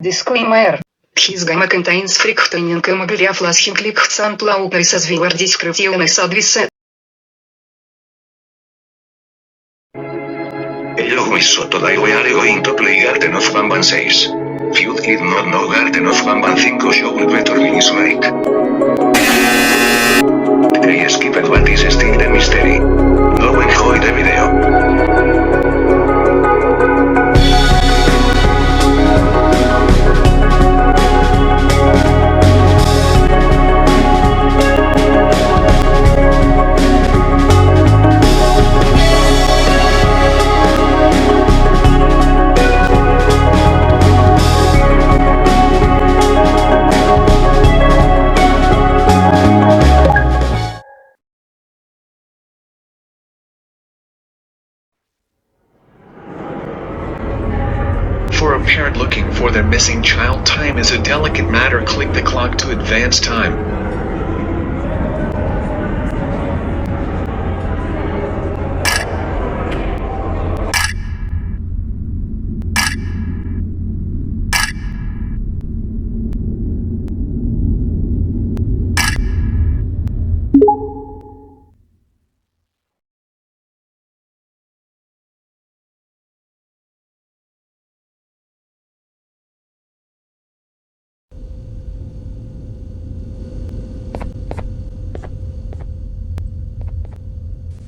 Disclaimer. His game contains frightening imagery of flashing lights and low voices were descriptive and advice. Hello guys, so today we are going to play Garten of Banban 6. If you did not know, Garten of Banban 5 showed better wins like. Hey, skip it, but is still the mystery. Go enjoy the video. For a parent looking for their missing child, time is a delicate matter. Click the clock to advance time.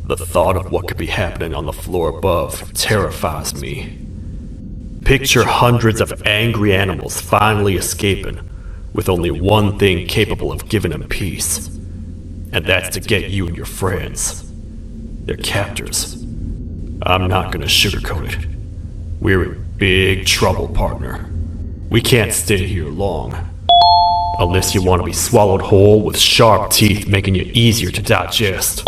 The thought of what could be happening on the floor above terrifies me. Picture hundreds of angry animals finally escaping, with only one thing capable of giving them peace. And that's to get you and your friends. Their captors. I'm not gonna sugarcoat it. We're in big trouble, partner. We can't stay here long. Unless you want to be swallowed whole with sharp teeth making you easier to digest.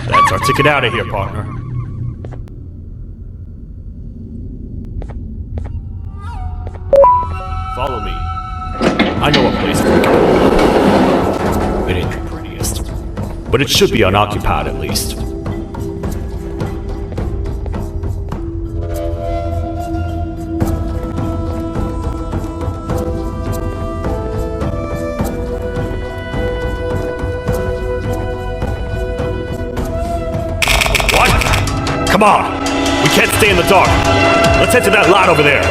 That's our ticket out of here, partner. Follow me. I know a place for you. It ain't the prettiest, but it should be unoccupied at least. Come on! We can't stay in the dark! Let's head to that lot over there!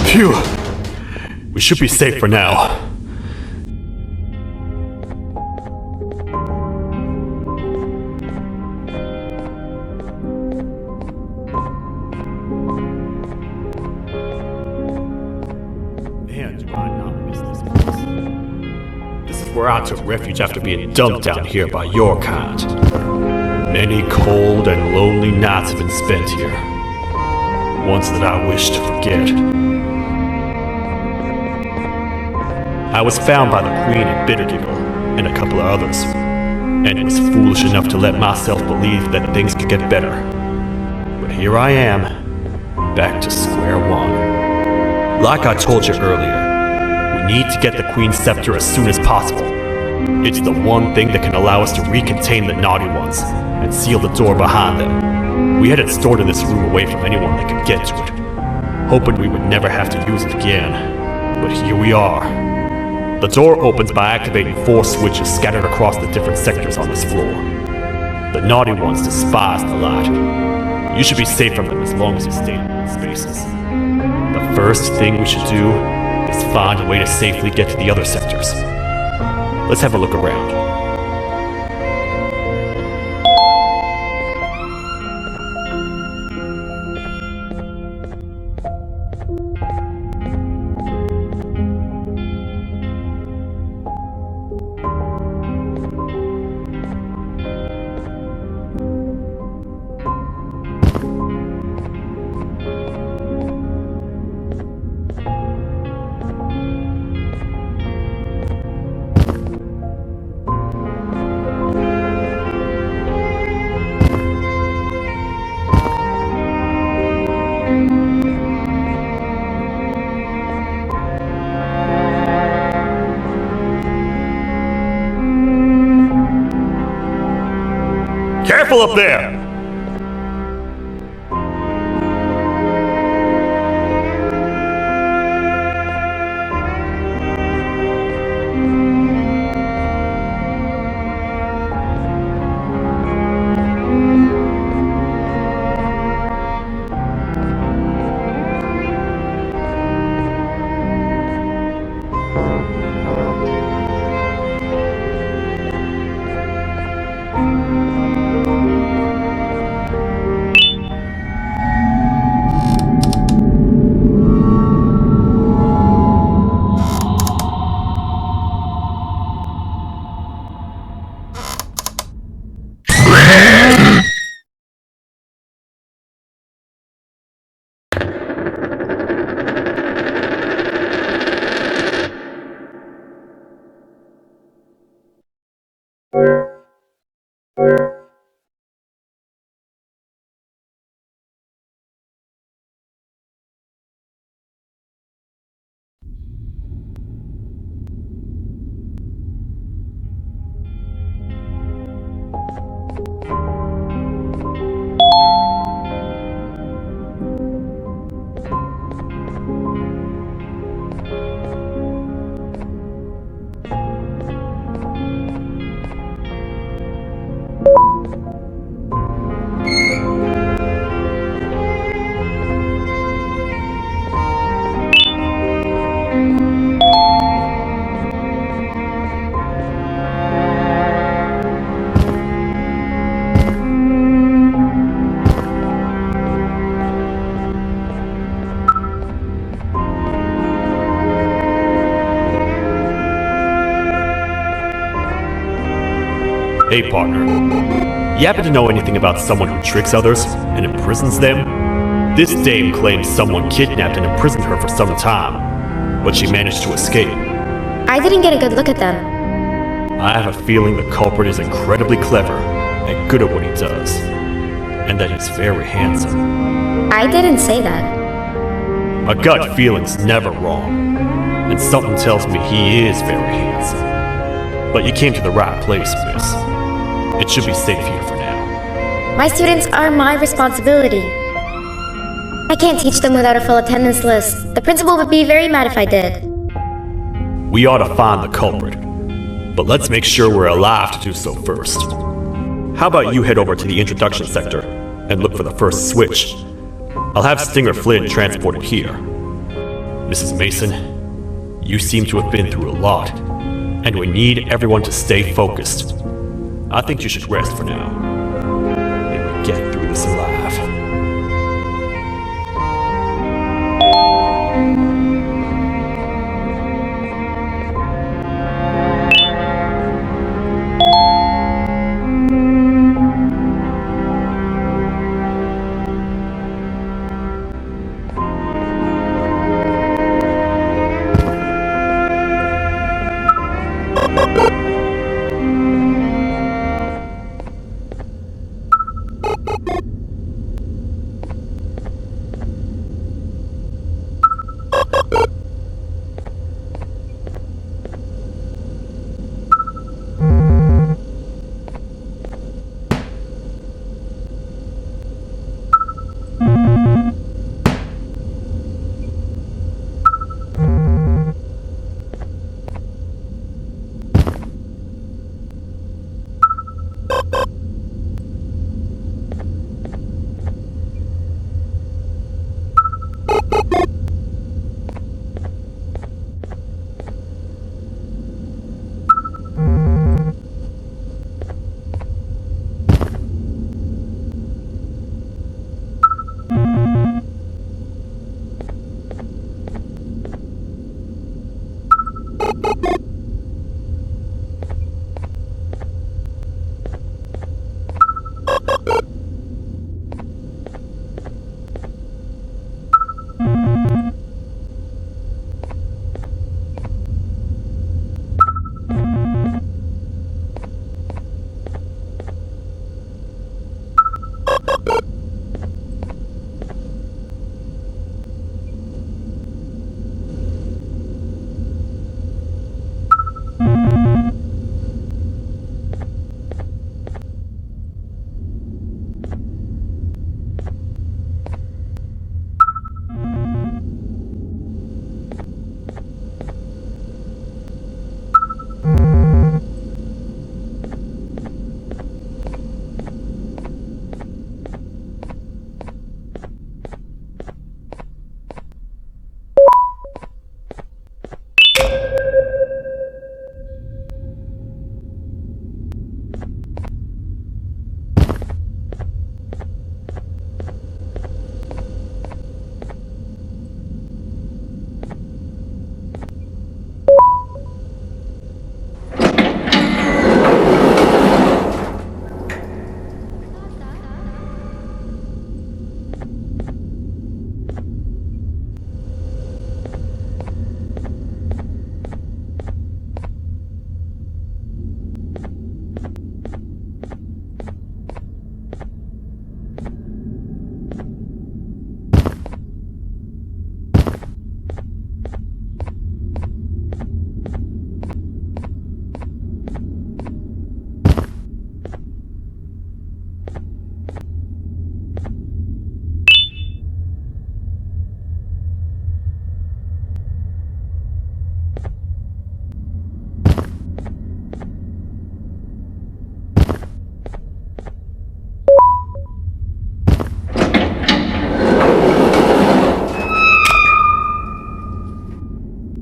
Phew! We should be safe for now. Where I took refuge after being dumped down here by your kind. Many cold and lonely nights have been spent here. Ones that I wish to forget. I was found by the Queen at Bittergiggle and a couple of others, and was foolish enough to let myself believe that things could get better. But here I am, back to square one. Like I told you earlier, we need to get the Queen's scepter as soon as possible. It's the one thing that can allow us to recontain the naughty ones and seal the door behind them. We had it stored in this room away from anyone that could get to it, hoping we would never have to use it again. But here we are. The door opens by activating 4 switches scattered across the different sectors on this floor. The naughty ones despise the light. You should be safe from them as long as you stay in these spaces. The first thing we should do is find a way to safely get to the other sectors. Let's have a look around. Careful up there! Hey, partner. You happen to know anything about someone who tricks others and imprisons them? This dame claims someone kidnapped and imprisoned her for some time, but she managed to escape. I didn't get a good look at them. I have a feeling the culprit is incredibly clever and good at what he does, and that he's very handsome. I didn't say that. A gut feeling's never wrong, and something tells me he is very handsome. But you came to the right place, miss. It should be safe here for now. My students are my responsibility. I can't teach them without a full attendance list. The principal would be very mad if I did. We ought to find the culprit, but let's make sure we're alive to do so first. How about you head over to the introduction sector and look for the first switch? I'll have Stinger Flynn transported here. Mrs. Mason, you seem to have been through a lot, and we need everyone to stay focused. I think you should rest for now. Maybe get through this alive.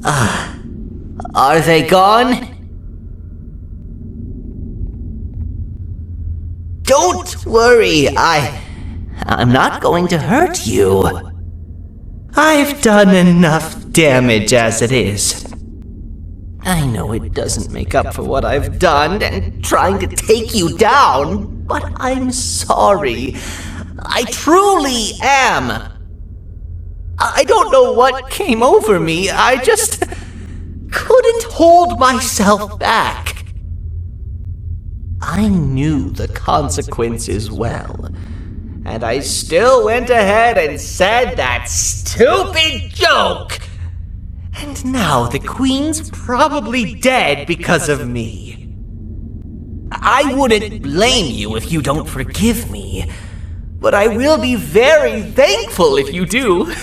Are they gone? Don't worry, I'm not going to hurt you. I've done enough damage as it is. I know it doesn't make up for what I've done and trying to take you down, but I'm sorry. I truly am. I don't know what came over me. I just couldn't hold myself back. I knew the consequences well, and I still went ahead and said that stupid joke. And now the Queen's probably dead because of me. I wouldn't blame you if you don't forgive me, but I will be very thankful if you do.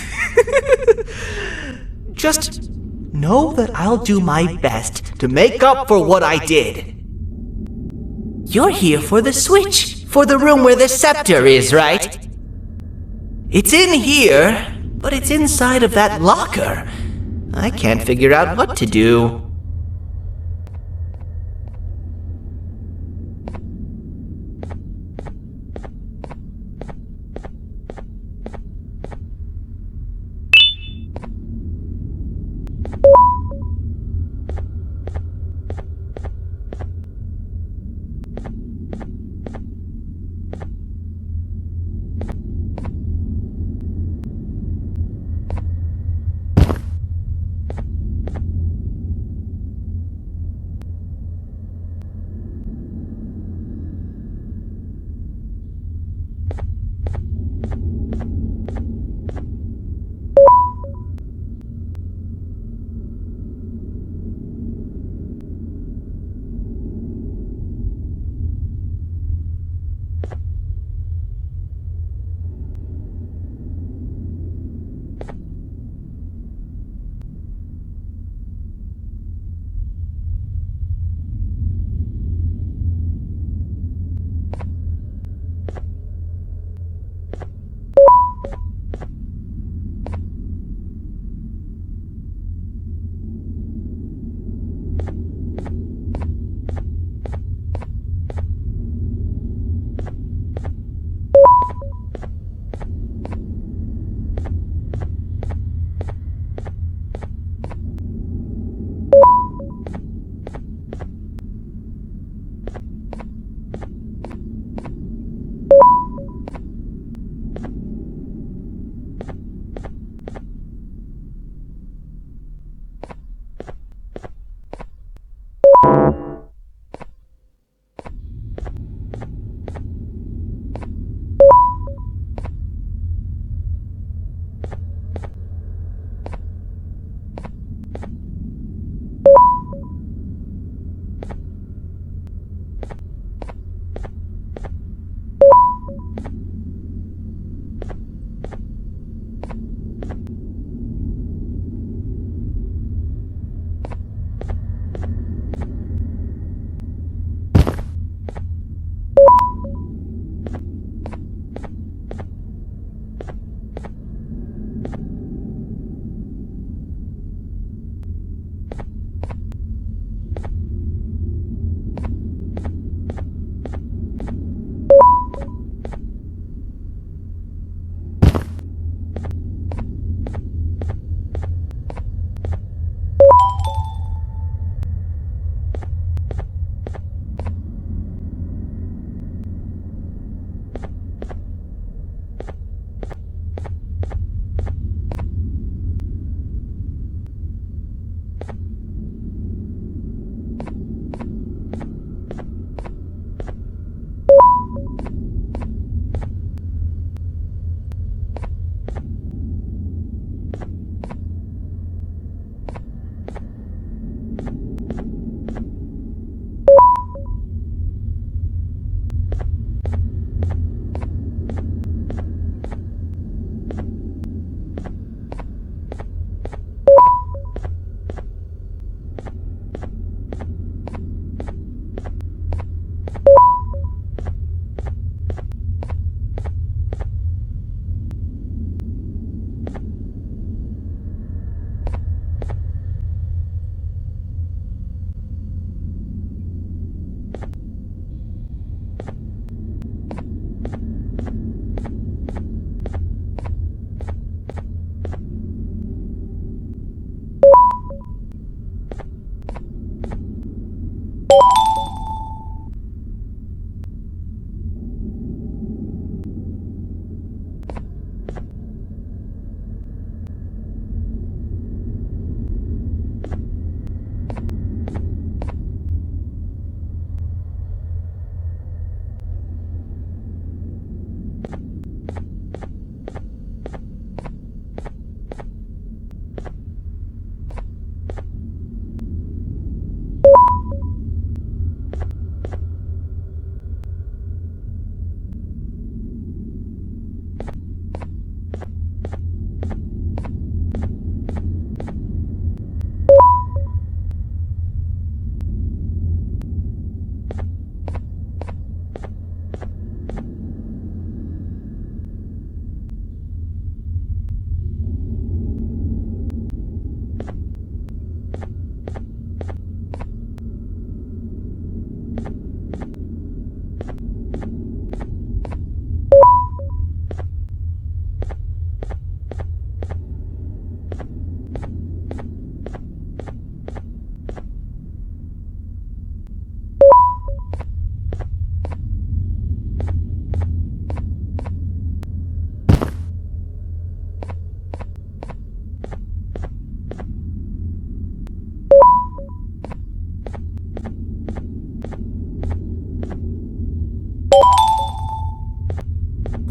Just know that I'll do my best to make up for what I did. You're here for the switch, for the room where the scepter is, right? It's in here, but it's inside of that locker. I can't figure out what to do.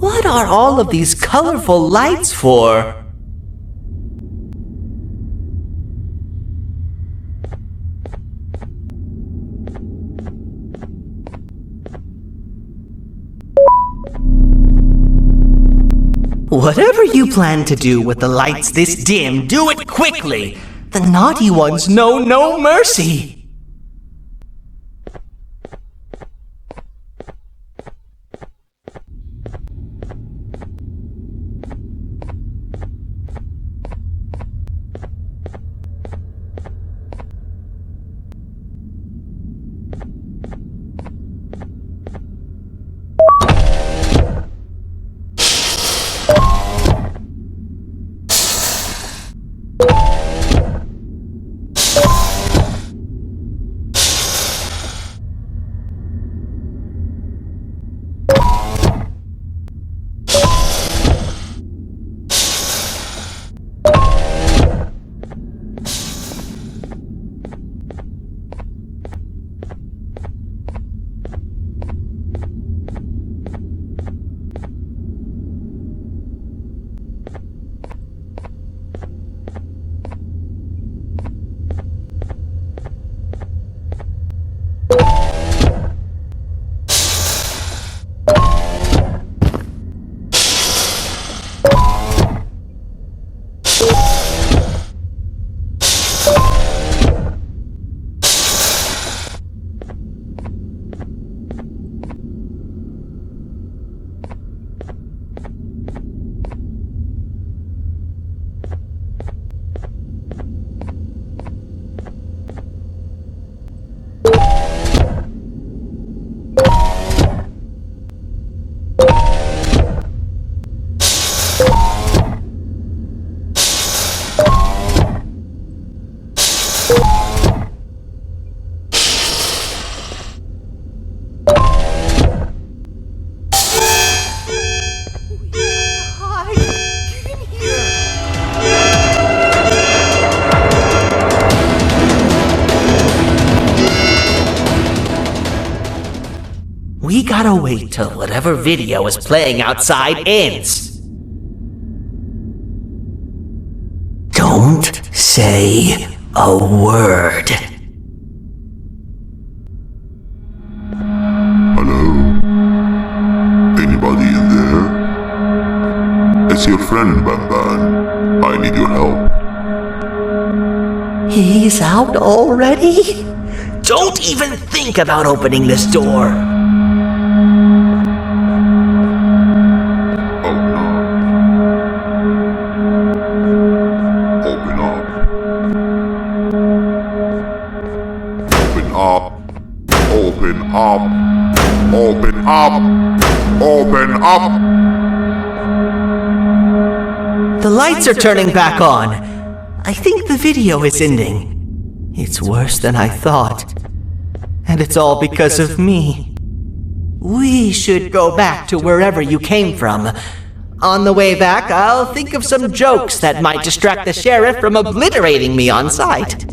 What are all of these colorful lights for? Whatever you plan to do with the lights this dim, do it quickly! The naughty ones know no mercy! We gotta wait till whatever video is playing outside ends. Don't say a word. Hello? Anybody in there? It's your friend, Banban. I need your help. He's out already? Don't even think about opening this door. Oh no. Open up. Open up. Open up. Open up. Open up. The lights are turning back on. I think the video is ending. It's worse than I thought. And it's all because of me. We should go back to wherever you came from. On the way back, I'll think of some jokes that might distract the sheriff from obliterating me on sight.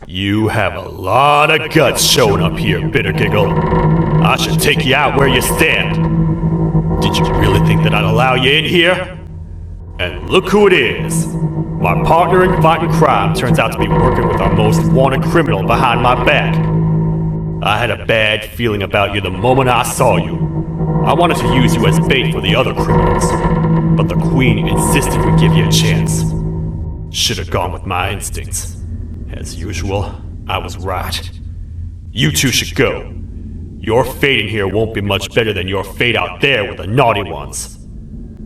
You have a lot of guts showing up here, Bitter Giggle. I should take you out where you stand. Did you really think that I'd allow you in here? And look who it is. My partner in fighting crime turns out to be working with our most wanted criminal behind my back. I had a bad feeling about you the moment I saw you. I wanted to use you as bait for the other criminals, but the Queen insisted we give you a chance. Should have gone with my instincts. As usual, I was right. You two should go. Your fate in here won't be much better than your fate out there with the naughty ones.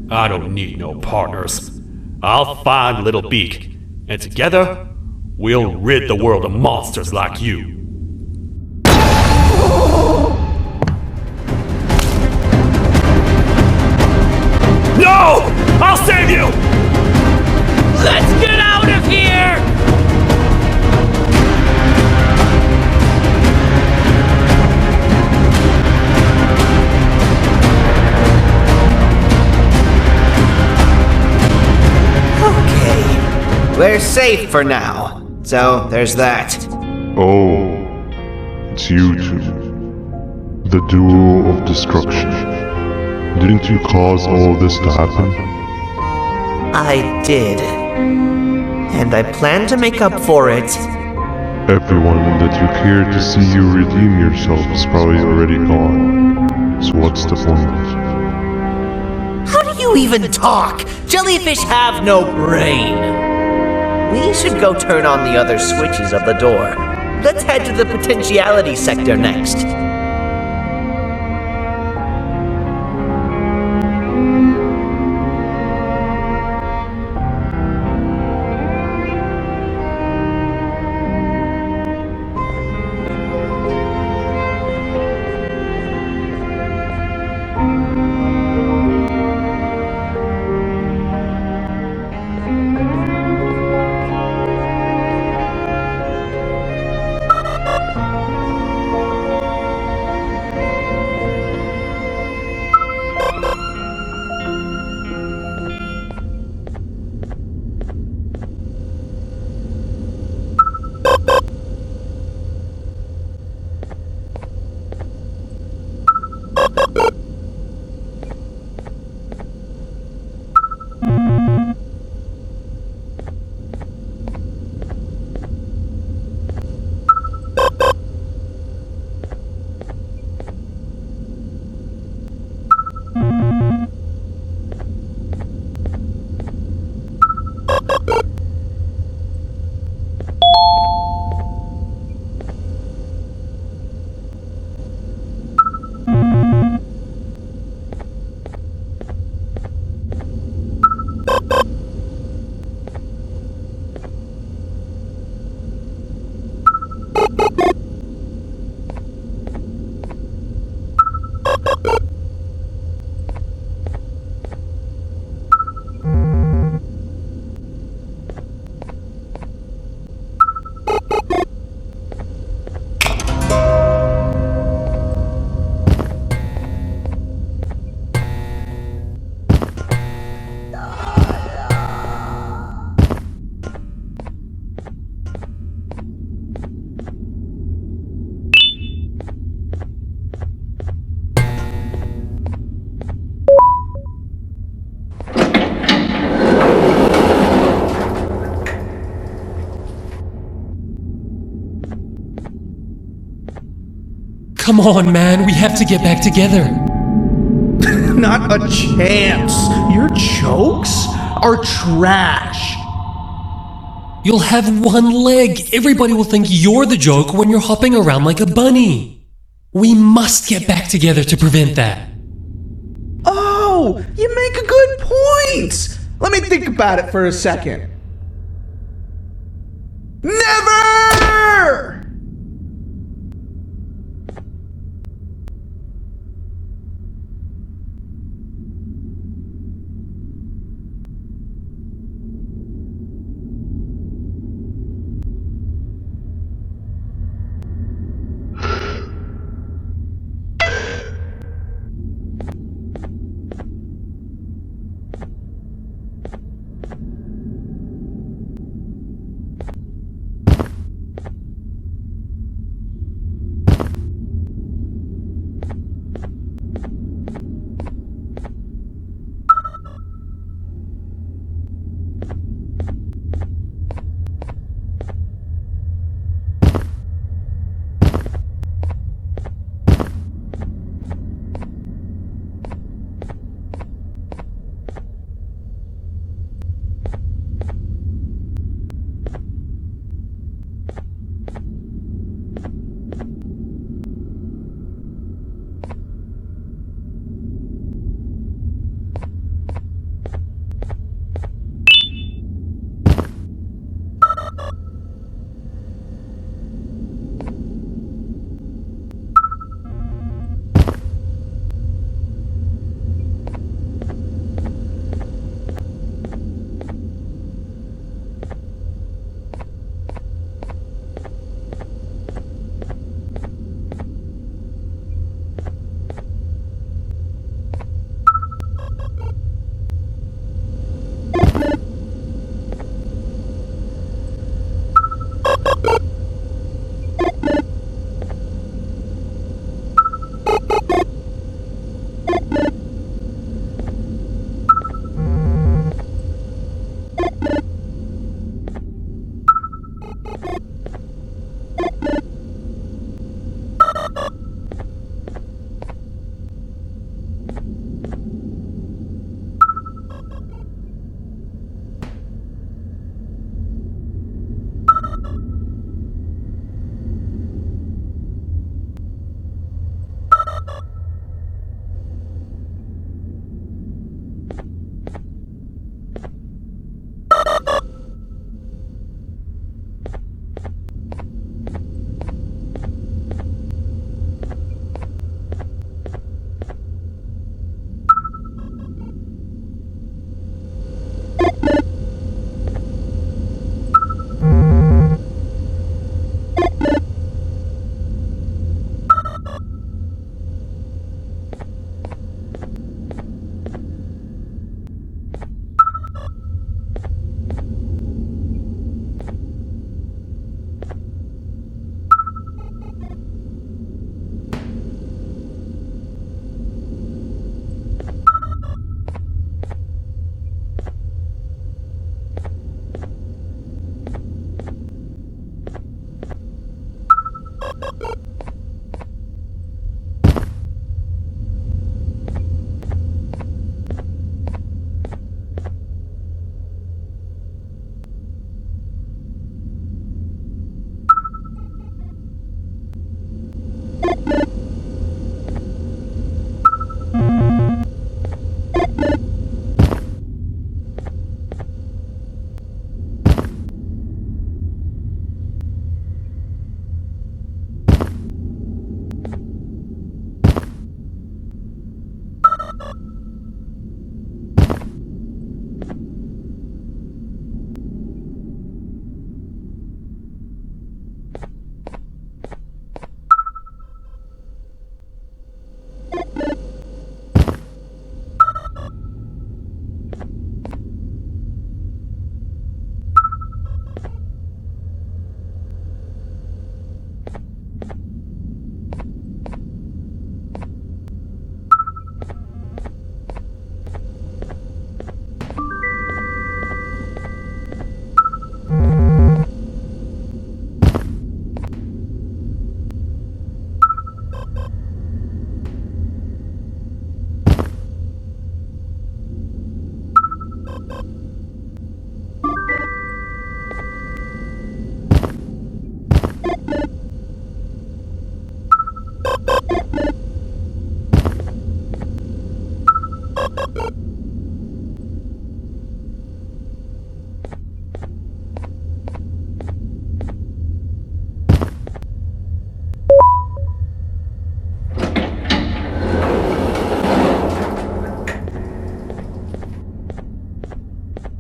I don't need no partners. I'll find Little Beak, and together, we'll rid the world of monsters like you. No! I'll save you! Let's get out of here! Okay, we're safe for now. So, there's that. Oh, it's you two. The duo of destruction. Didn't you cause all of this to happen? I did. And I plan to make up for it. Everyone that you cared to see you redeem yourself is probably already gone. So what's the point? How do you even talk? Jellyfish have no brain. We should go turn on the other switches of the door. Let's head to the potentiality sector next. Come on, man, we have to get back together. Not a chance. Your jokes are trash. You'll have one leg. Everybody will think you're the joke when you're hopping around like a bunny. We must get back together to prevent that. Oh, you make a good point. Let me think about it for a second. Never!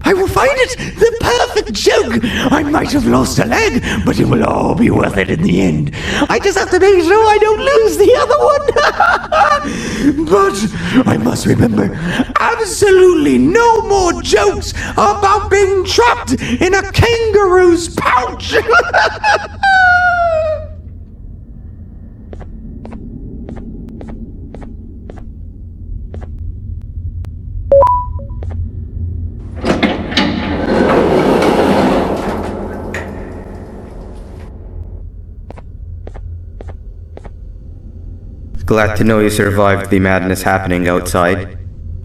I will find it! The perfect joke! I might have lost a leg, but it will all be worth it in the end. I just have to make sure I don't lose the other one. But I must remember, absolutely no more jokes about being trapped in a kangaroo's pouch. Glad to know you survived the madness happening outside.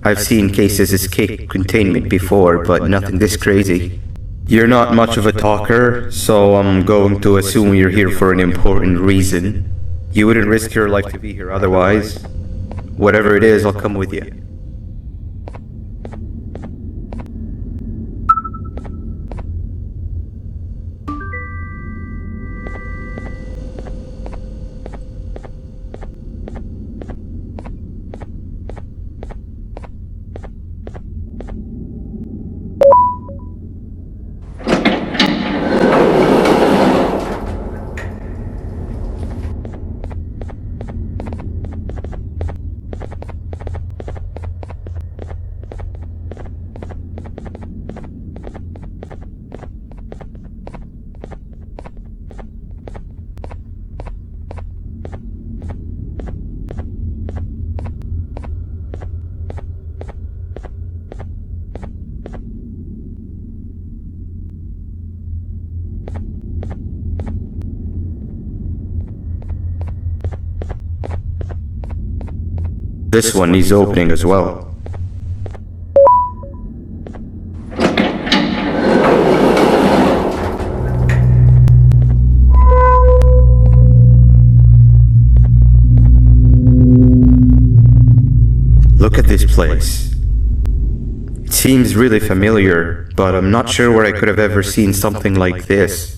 I've seen cases escape containment before, but nothing this crazy. You're not much of a talker, so I'm going to assume you're here for an important reason. You wouldn't risk your life to be here otherwise. Whatever it is, I'll come with you. This one needs opening as well. Look at this place. It seems really familiar, but I'm not sure where I could have ever seen something like this.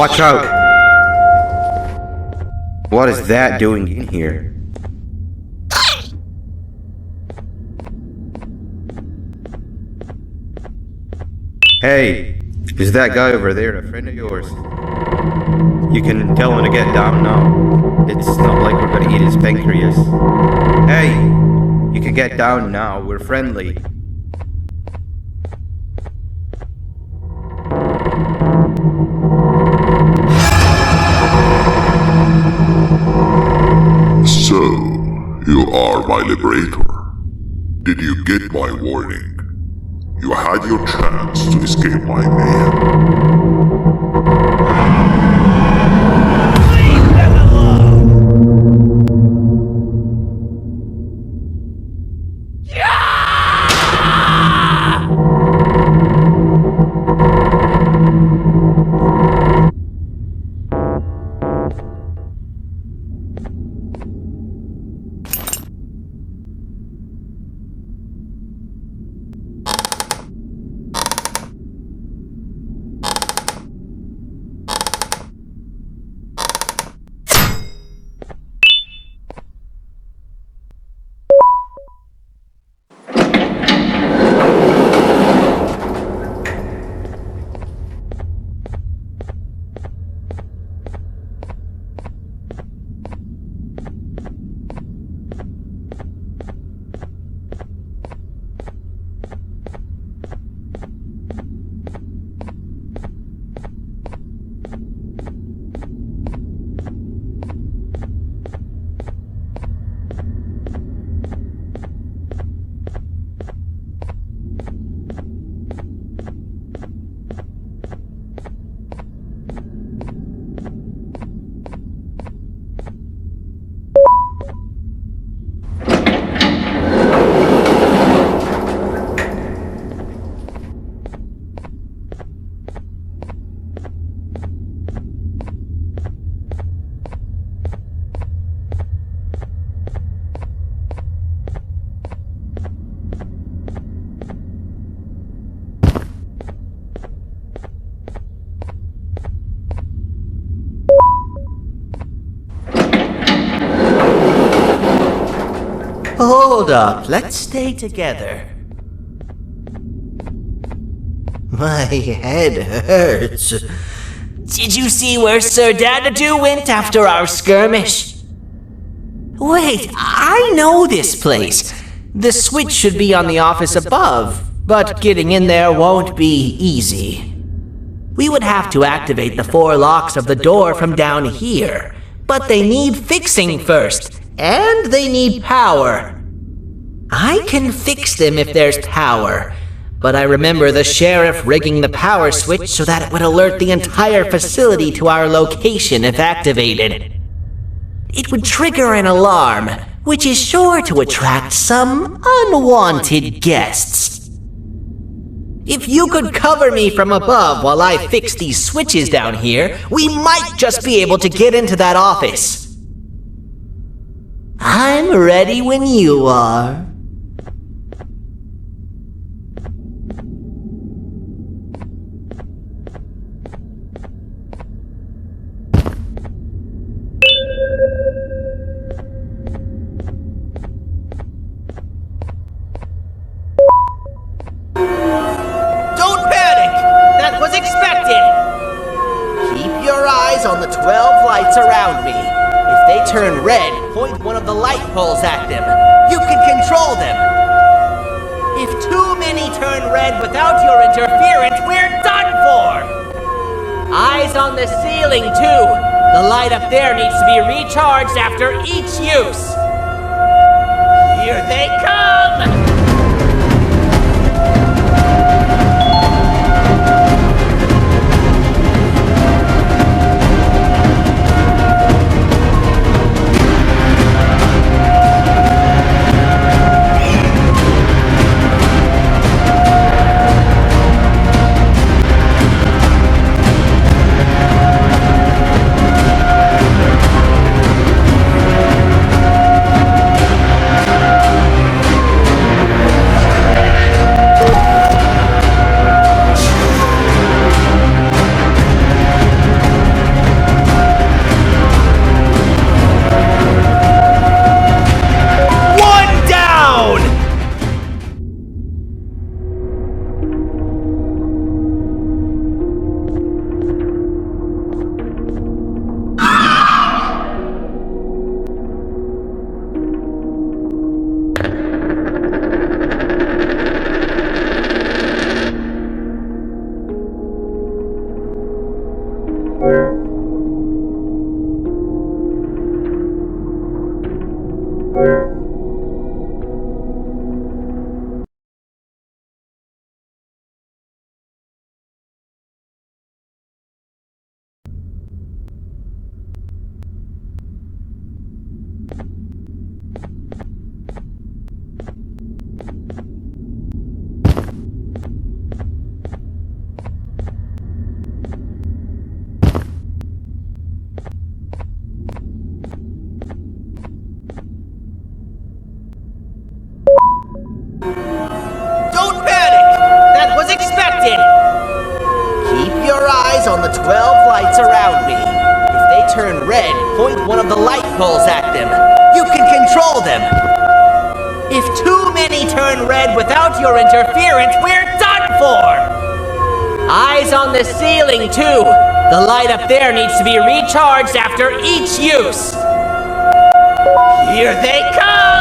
Watch out! What is that doing in here? Hey, is that guy over there a friend of yours? You can tell him to get down now. It's not like we're gonna eat his pancreas. Hey, you can get down now. We're friendly. So, you are my liberator. Did you get my warning? You had your chance to escape my mayhem. Hold up, let's stay together. My head hurts. Did you see where Sir Dadadoo went after our skirmish? Wait, I know this place. The switch should be on the office above, but getting in there won't be easy. We would have to activate the 4 locks of the door from down here, but they need fixing first, and they need power. I can fix them if there's power, but I remember the sheriff rigging the power switch so that it would alert the entire facility to our location if activated. It would trigger an alarm, which is sure to attract some unwanted guests. If you could cover me from above while I fix these switches down here, we might just be able to get into that office. I'm ready when you are. Don't panic! That was expected! Keep your eyes on the 12 lights around me. If they turn red, point one of the light poles at them. You can control them. If too many turn red without your interference, we're done for! Eyes on the ceiling, too. The light up there needs to be recharged after each use. Here they come! Don't panic! That was expected! Keep your eyes on the 12 lights around me. If they turn red, point one of the light poles at them. You can control them. If too many turn red without your interference, we're done for! Eyes on the ceiling, too. The light up there needs to be recharged after each use. Here they come!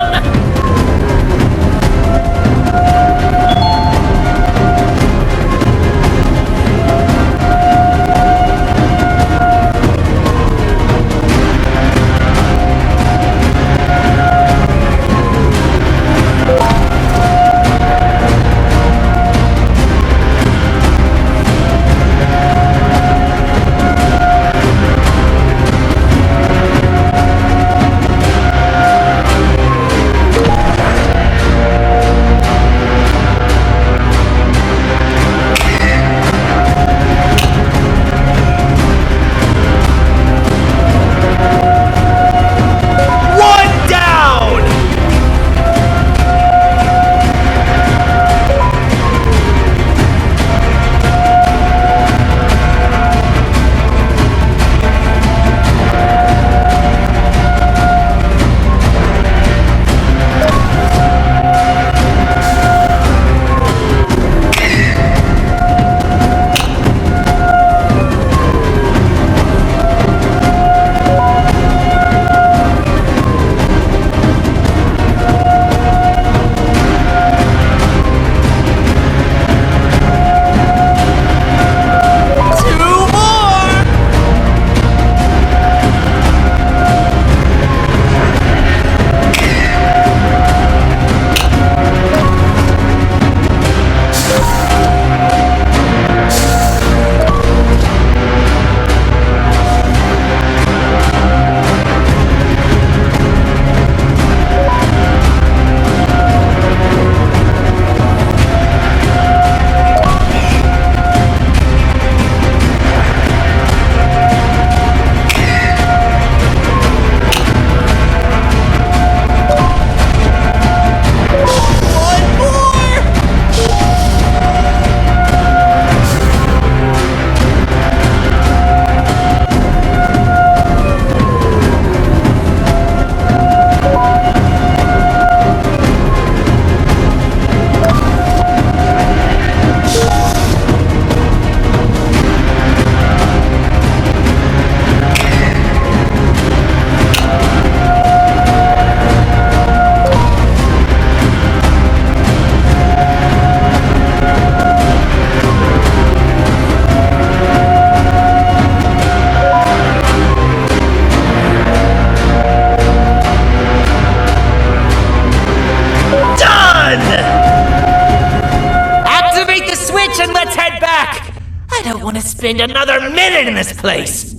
Spend another minute in this place!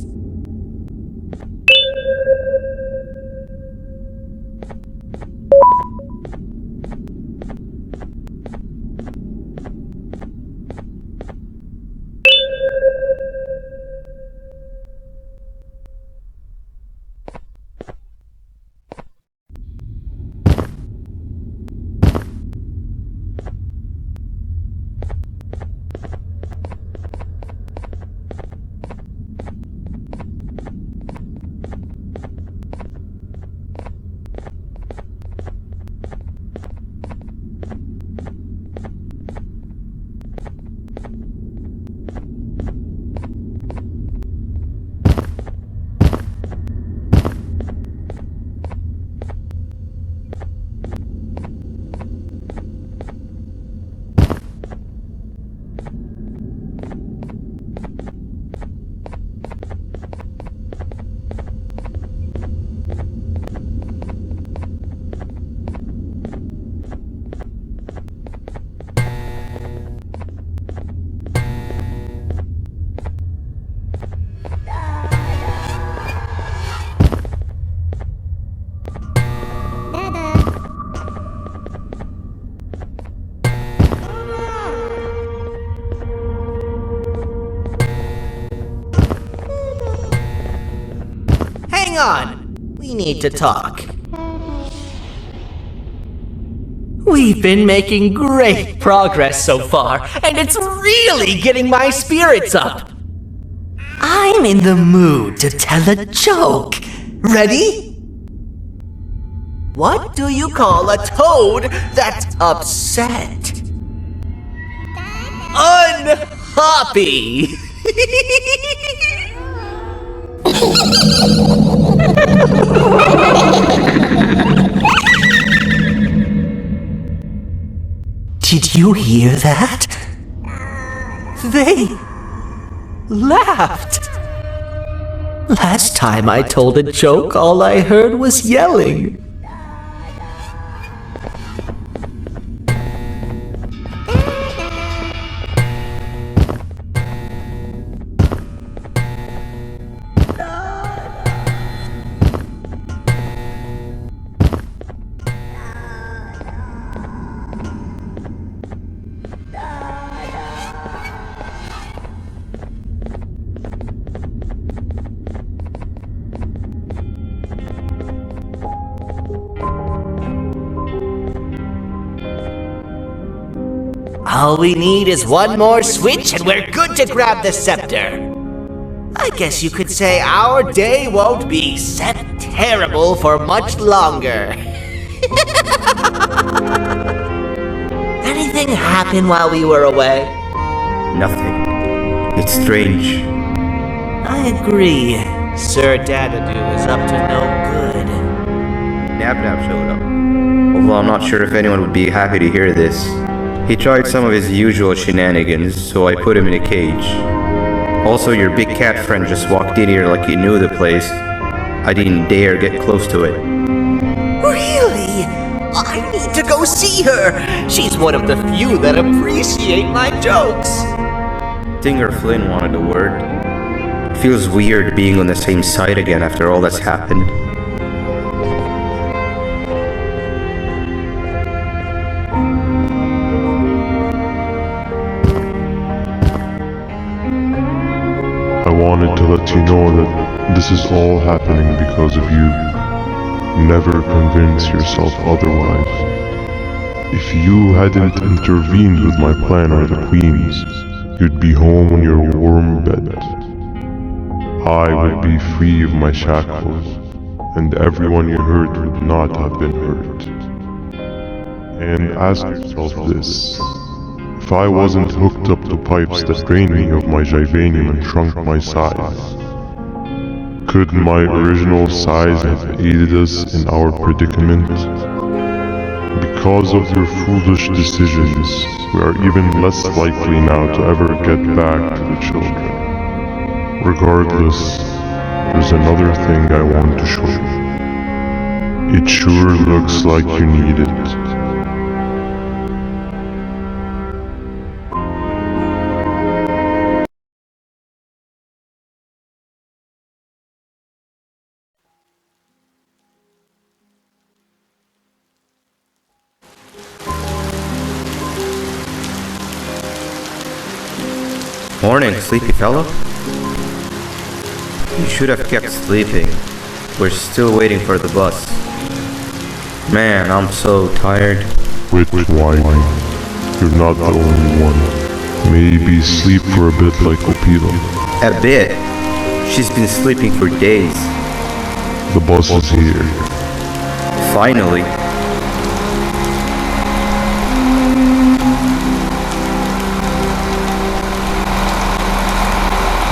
Hang on! We need to talk. We've been making great progress so far, and it's really getting my spirits up. I'm in the mood to tell a joke. Ready? What do you call a toad that's upset? Unhappy! Did you hear that? They laughed. Last time I told a joke, all I heard was yelling. All we need is one more switch and we're good to grab the scepter. I guess you could say our day won't be terrible for much longer. Anything happen while we were away? Nothing. It's strange. I agree. Sir Dadadoo is up to no good. Nab showed up. Although I'm not sure if anyone would be happy to hear this. He tried some of his usual shenanigans, so I put him in a cage. Also, your big cat friend just walked in here like he knew the place. I didn't dare get close to it. Really? I need to go see her! She's one of the few that appreciate my jokes! Dinger Flynn wanted a word. It feels weird being on the same side again after all that's happened. I wanted to let you know that this is all happening because of you. Never convince yourself otherwise. If you hadn't intervened with my plan or the Queen's, you'd be home on your warm bed. I would be free of my shackles, and everyone you hurt would not have been hurt. And ask yourself this. If I wasn't hooked up to pipes that drained me of my Givanium and shrunk my size, could my original size have aided us in our predicament? Because of your foolish decisions, we are even less likely now to ever get back to the children. Regardless, there's another thing I want to show you. It sure looks like you need it. Morning, sleepy fellow. You should have kept sleeping. We're still waiting for the bus. Man, I'm so tired. Quit whining. You're not the only one. Maybe sleep for a bit like Opila. A bit? She's been sleeping for days. The bus is here. Finally.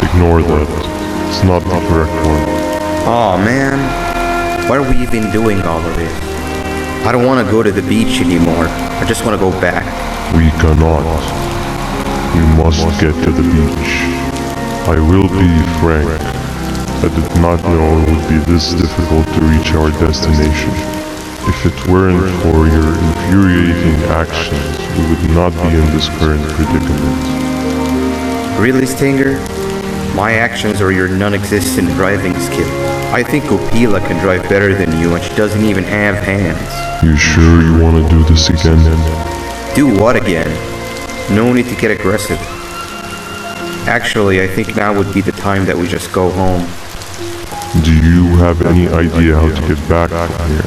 Ignore that. It's not the correct one. Aw, man. Why are we even doing all of this? I don't want to go to the beach anymore. I just want to go back. We cannot. We must get to the beach. I will be frank. I did not know it would be this difficult to reach our destination. If it weren't for your infuriating actions, we would not be in this current predicament. Really, Stinger? My actions are your non-existent driving skill. I think Opila can drive better than you and she doesn't even have hands. You sure you want to do this again? Do what again? No need to get aggressive. Actually, I think now would be the time that we just go home. Do you have any idea how to get back from here?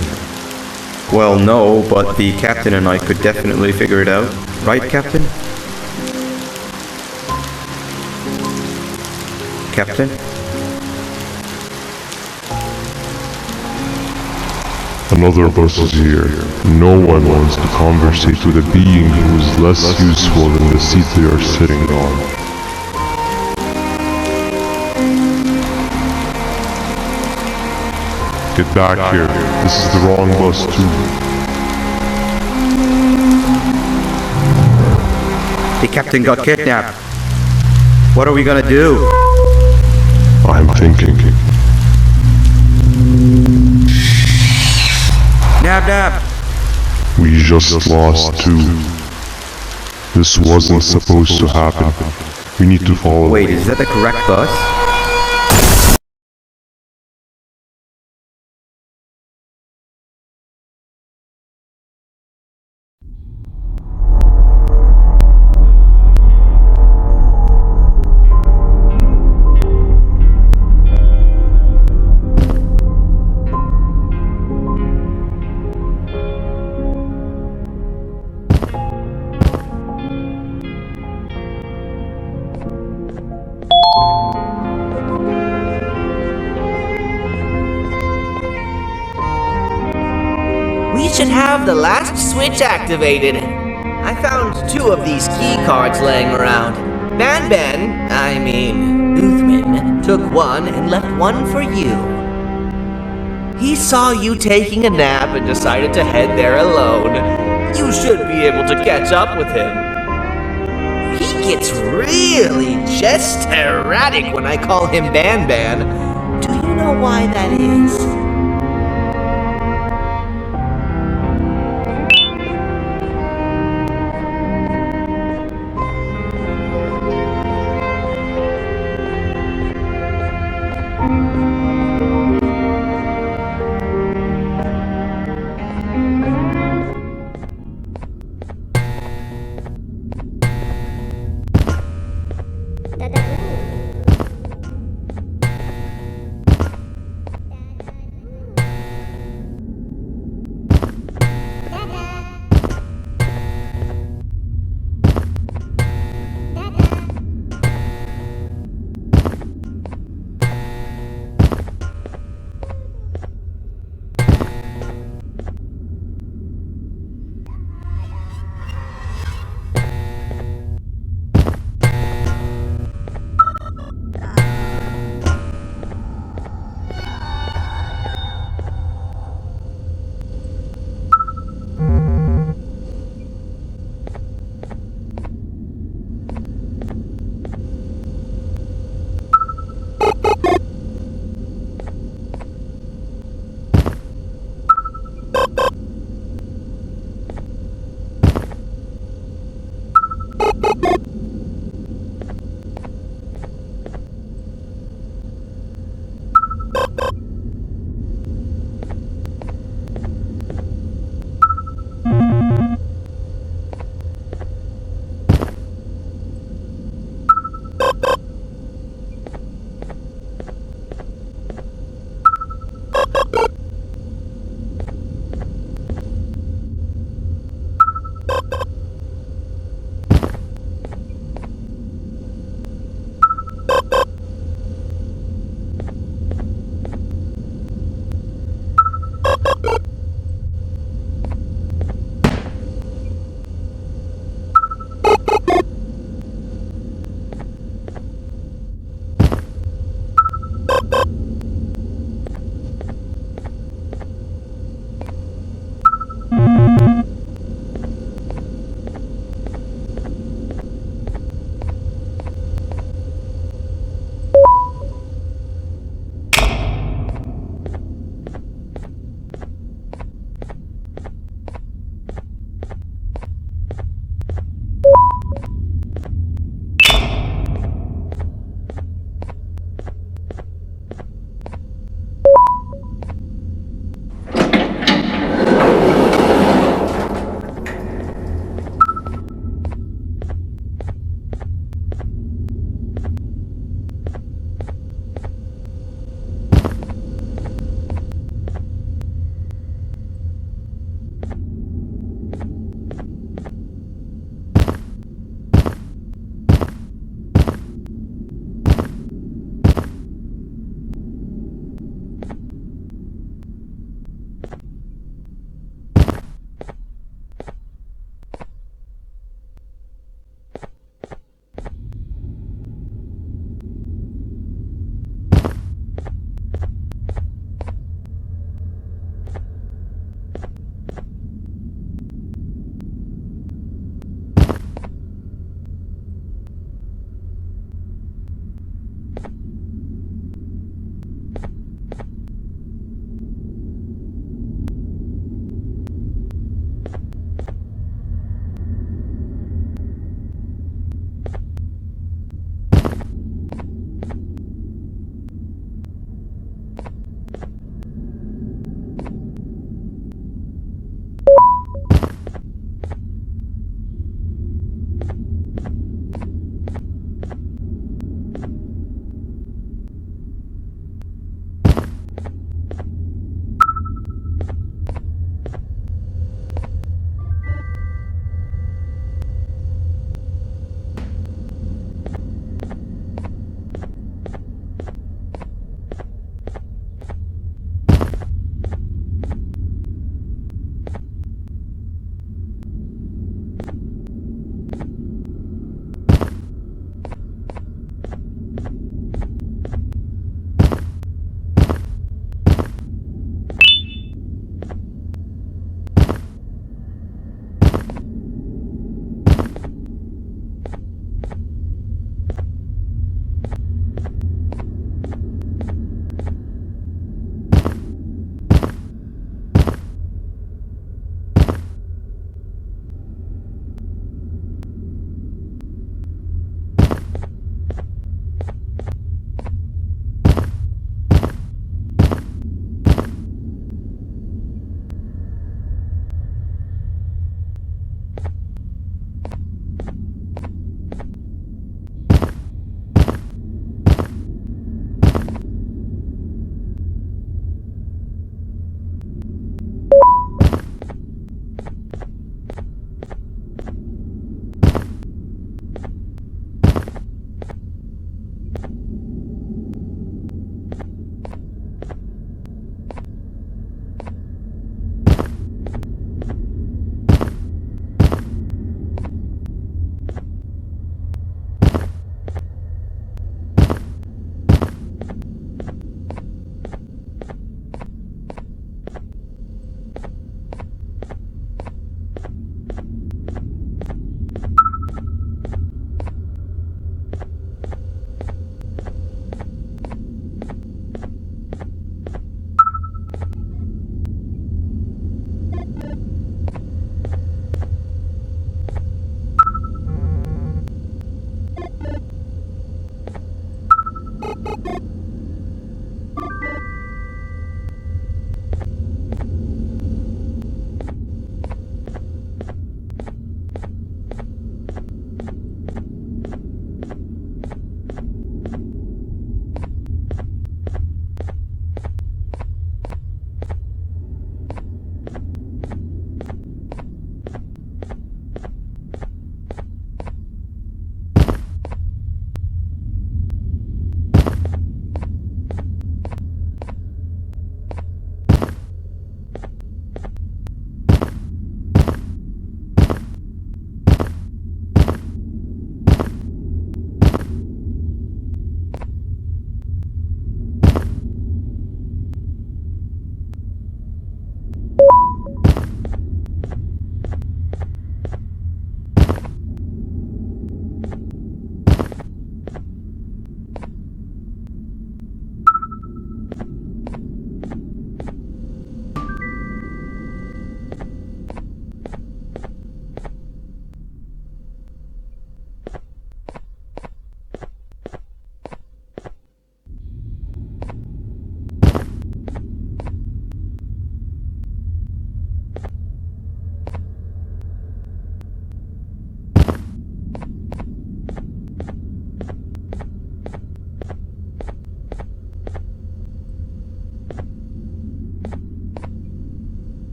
Well, no, but the captain and I could definitely figure it out. Right, Captain? Captain? Another bus is here. No one wants to conversate with a being who is less useful than the seat they are sitting on. Get back here. This is the wrong bus too. The captain got kidnapped. What are we gonna do? I'm thinking. Nab! We just lost two. This wasn't supposed to happen. We need to follow. Wait, is that the correct bus? We should have the last switch activated. I found 2 of these key cards laying around. Uthman, took one and left one for you. He saw you taking a nap and decided to head there alone. You should be able to catch up with him. He gets really just erratic when I call him Banban. Do you know why that is?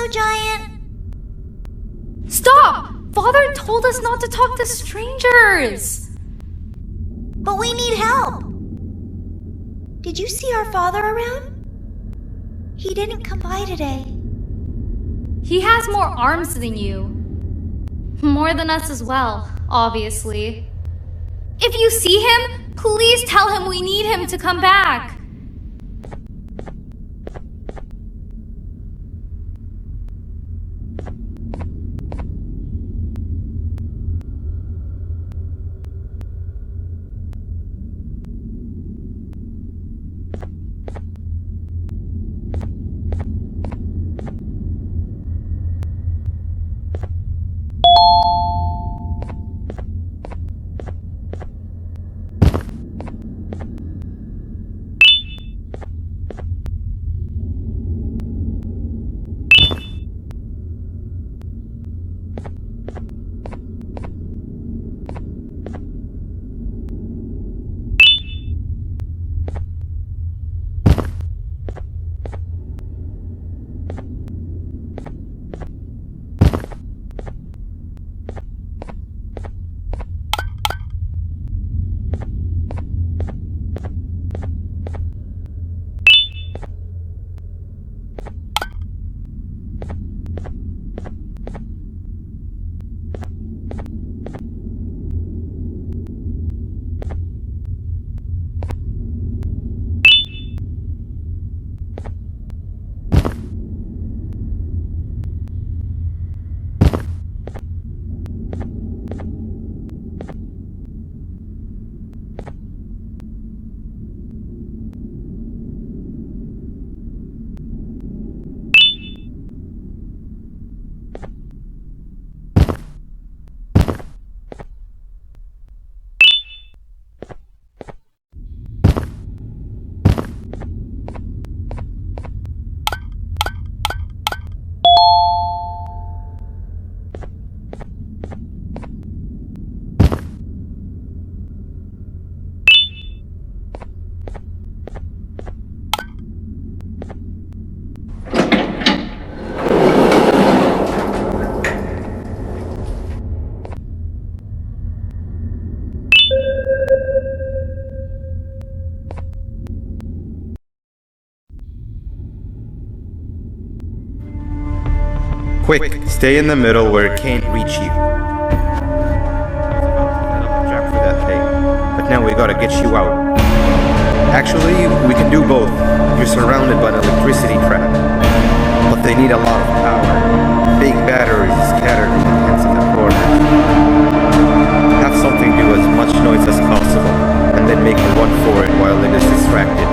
Hello, Giant. Stop! Father told us not to talk to strangers! But we need help. Did you see our father around? He didn't come by today. He has more arms than you. More than us as well, obviously. If you see him, please tell him we need him to come back. Quick, stay in the middle where it can't reach you. Set up a trap for that thing, but now we gotta get you out. Actually, we can do both. You're surrounded by an electricity trap, but they need a lot of power. Big batteries scattered in the tents in the corner. Have something do as much noise as possible, and then make a run for it while it is distracted.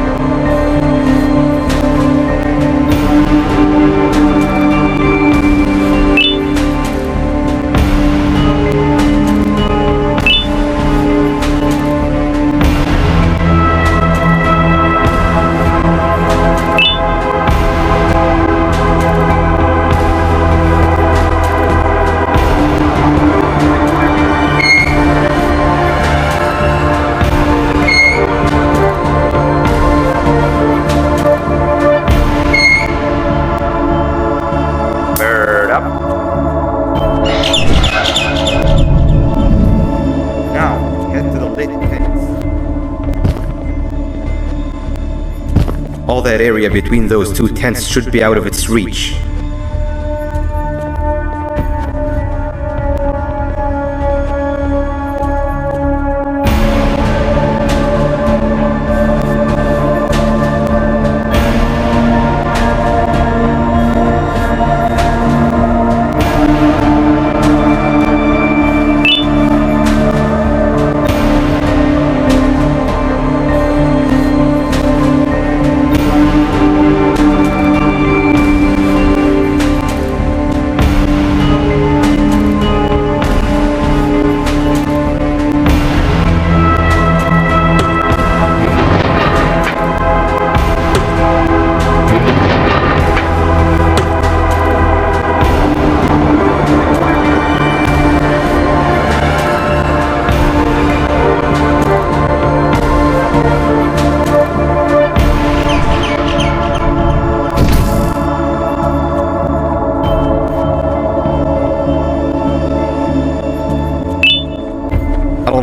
All that area between those two tents should be out of its reach.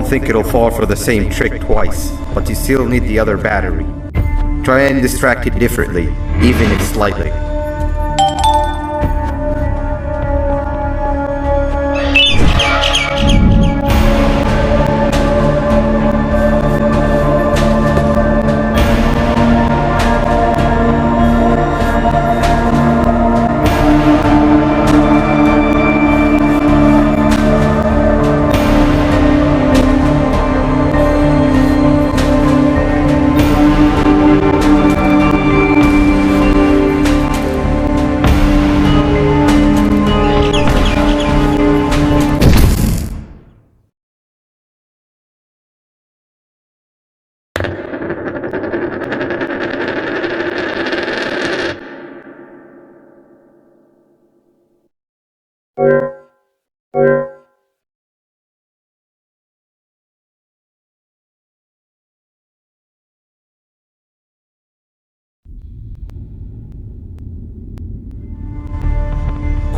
think it'll fall for the same trick twice, but you still need the other battery. Try and distract it differently, even if slightly.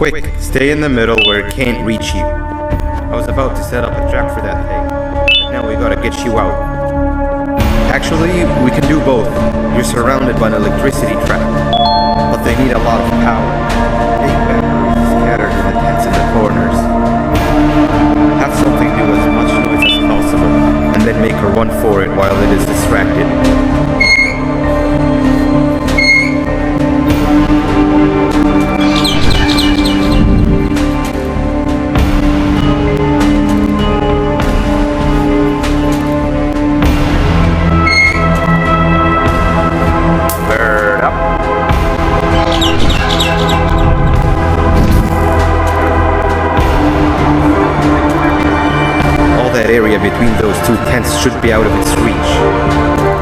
Quick, stay in the middle where it can't reach you. I was about to set up a trap for that thing, but now we gotta get you out. Actually, we can do both. You're surrounded by an electricity trap, but they need a lot of power. Big batteries scattered in the tents in the corners. Have something do as much noise as possible, and then make her run for it while it is distracted. Area between those two tents should be out of its reach.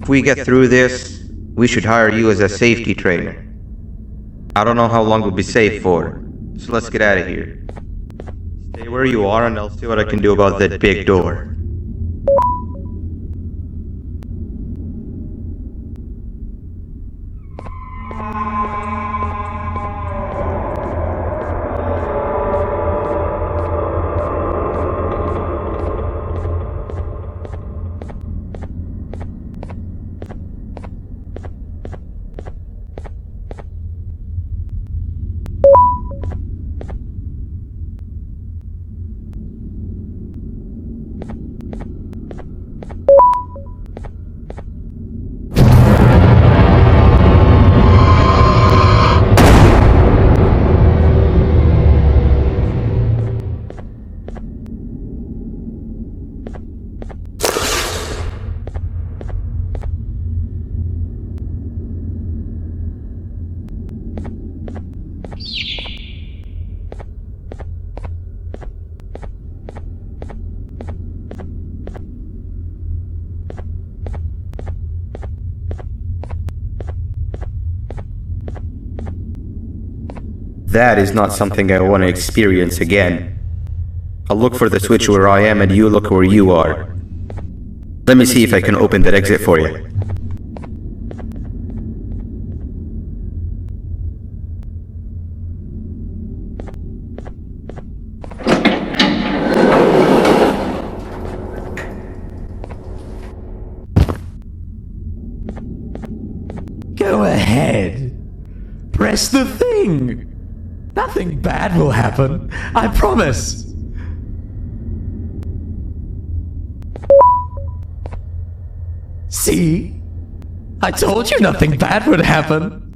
we get through this, we should hire you as a safety trainer. I don't know how long we'll be safe for, so let's get out of here. Stay where you are and I'll see what I can do about that big door. That is not something I want to experience again. I'll look for the switch where I am and you look where you are. Let me see if I can open that exit for you. Go ahead. Press the thing. Nothing bad will happen. I promise. See? I told you nothing bad would happen.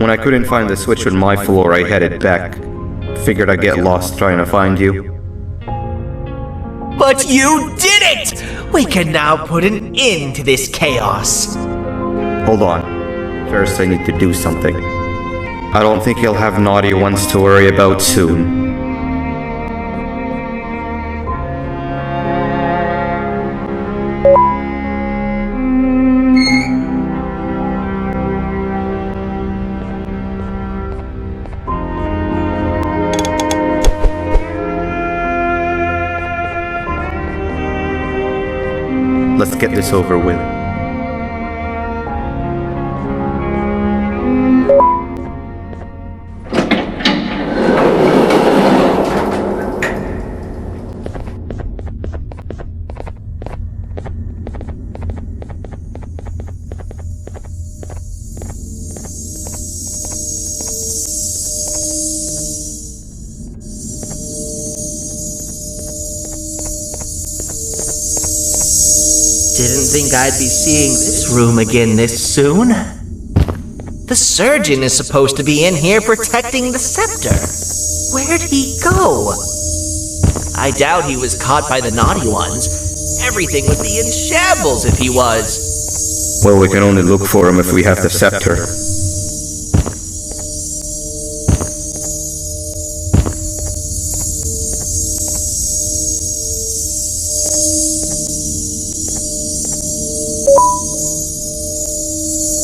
When I couldn't find the switch on my floor, I headed back. Figured I'd get lost trying to find you. But you did it! We can now put an end to this chaos. Hold on. First, I need to do something. I don't think he'll have naughty ones to worry about soon. Let's get this over with. Didn't think I'd be seeing this room again this soon. The surgeon is supposed to be in here protecting the scepter. Where'd he go? I doubt he was caught by the naughty ones. Everything would be in shambles if he was. Well, we can only look for him if we have the scepter.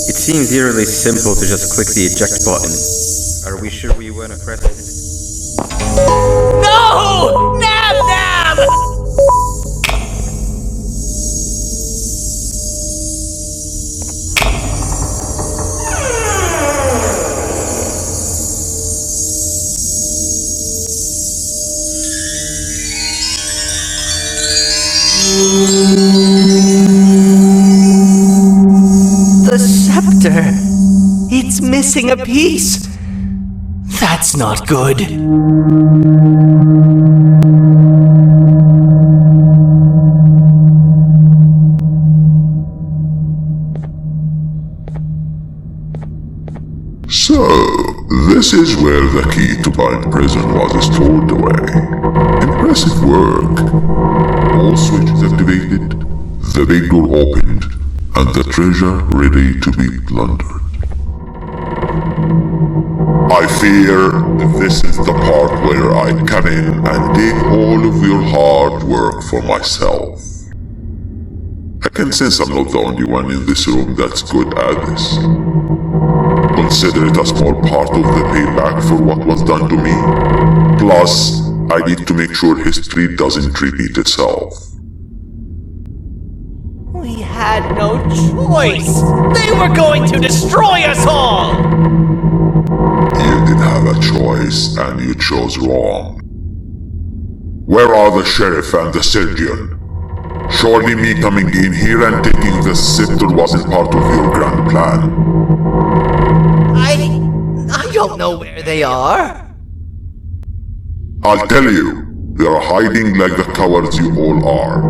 It seems eerily simple to just click the eject button. Are we sure we want to press it? No! Nab Nab! The scepter. It's missing a piece. That's not good. So, this is where the key to my prison was stored away. Impressive work. All switches activated, the big door opened, and the treasure ready to be plundered. I fear this is the part where I come in and take all of your hard work for myself. I can sense I'm not the only one in this room that's good at this. Consider it a small part of the payback for what was done to me. Plus, I need to make sure history doesn't repeat itself. We had no choice. They were going to destroy us all. You did have a choice, and you chose wrong. Where are the sheriff and the surgeon? Surely me coming in here and taking the scepter wasn't part of your grand plan. I don't know where they are. I'll tell you, they are hiding like the cowards you all are.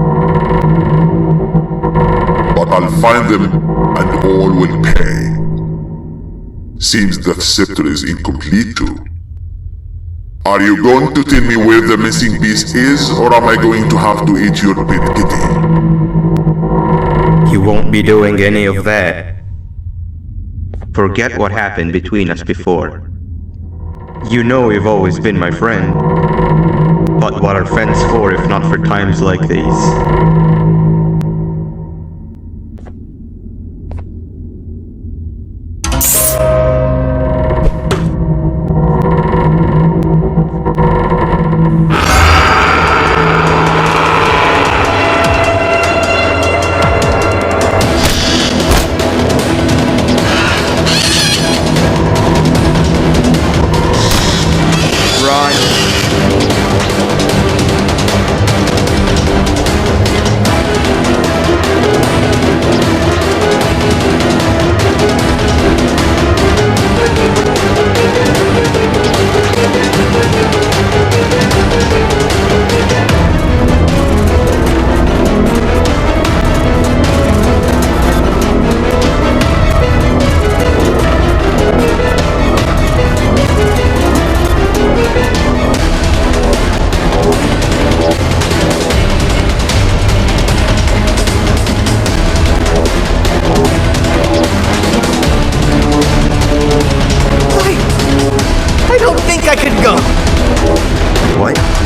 But I'll find them and all will pay. Seems that scepter is incomplete too. Are you going to tell me where the missing piece is, or am I going to have to eat your pet kitty? You won't be doing any of that. Forget what happened between us before. You know you've always been my friend. But what are friends for if not for times like these?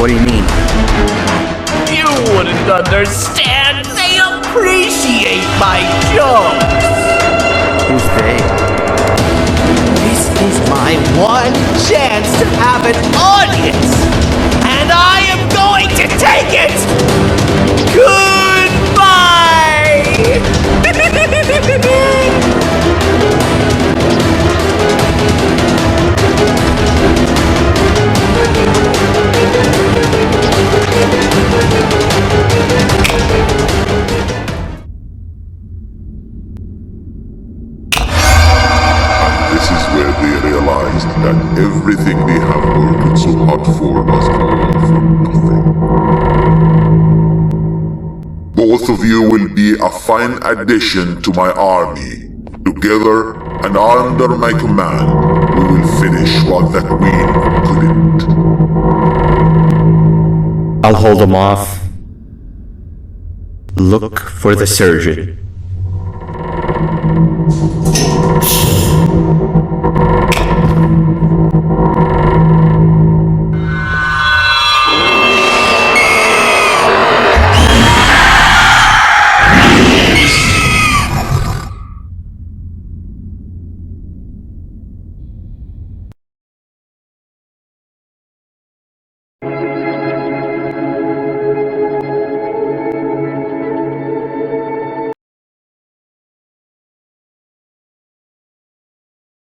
What do you mean? You wouldn't understand. They appreciate my jokes. Who's they? This is my one chance to have an audience, and I am going to take it. This is where they realized that everything they have worked so hard for was all for nothing. Both of you will be a fine addition to my army. Together and under my command, we will finish what the Queen couldn't. I'll hold them off. Look for the surgeon.